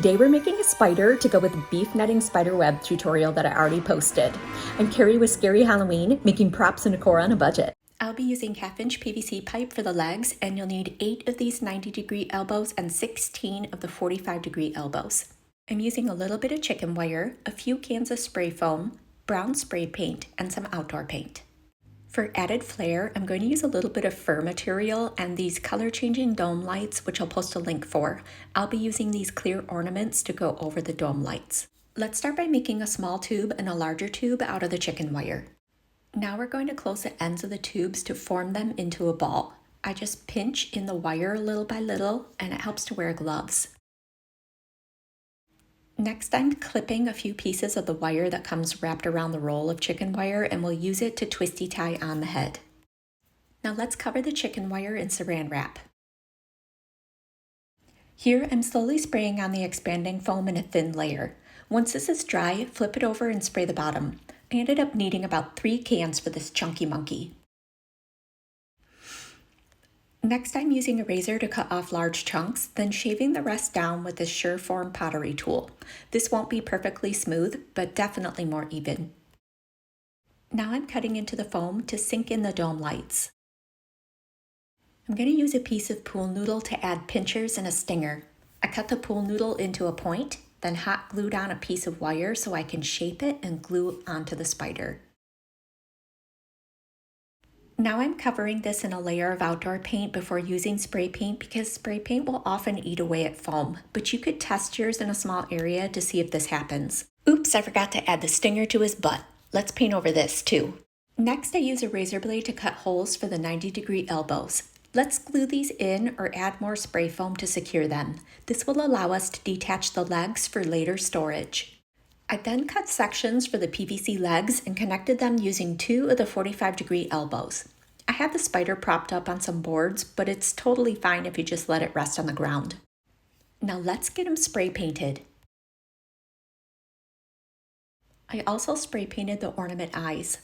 Today we're making a spider to go with the beef netting spider web tutorial that I already posted. I'm Carrie with Scary Halloween, making props and decor on a budget. I'll be using 1/2-inch PVC pipe for the legs, and you'll need 8 of these 90-degree elbows and 16 of the 45-degree elbows. I'm using a little bit of chicken wire, a few cans of spray foam, brown spray paint, and some outdoor paint. For added flair, I'm going to use a little bit of fur material and these color-changing dome lights, which I'll post a link for. I'll be using these clear ornaments to go over the dome lights. Let's start by making a small tube and a larger tube out of the chicken wire. Now we're going to close the ends of the tubes to form them into a ball. I just pinch in the wire little by little, and it helps to wear gloves. Next, I'm clipping a few pieces of the wire that comes wrapped around the roll of chicken wire, and we'll use it to twisty tie on the head. Now let's cover the chicken wire in saran wrap. Here I'm slowly spraying on the expanding foam in a thin layer. Once this is dry, flip it over and spray the bottom. I ended up needing about 3 cans for this chunky monkey. Next, I'm using a razor to cut off large chunks, then shaving the rest down with this Surform pottery tool. This won't be perfectly smooth, but definitely more even. Now I'm cutting into the foam to sink in the dome lights. I'm going to use a piece of pool noodle to add pinchers and a stinger. I cut the pool noodle into a point, then hot glued on a piece of wire so I can shape it and glue onto the spider. Now I'm covering this in a layer of outdoor paint before using spray paint because spray paint will often eat away at foam, but you could test yours in a small area to see if this happens. Oops, I forgot to add the stinger to his butt. Let's paint over this too. Next, I use a razor blade to cut holes for the 90-degree elbows. Let's glue these in or add more spray foam to secure them. This will allow us to detach the legs for later storage. I then cut sections for the PVC legs and connected them using 2 of the 45-degree elbows. I had the spider propped up on some boards, but it's totally fine if you just let it rest on the ground. Now let's get him spray painted. I also spray painted the ornament eyes.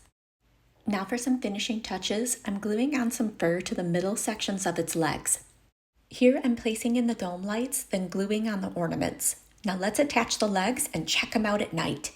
Now for some finishing touches, I'm gluing on some fur to the middle sections of its legs. Here I'm placing in the dome lights, then gluing on the ornaments. Now let's attach the legs and check them out at night.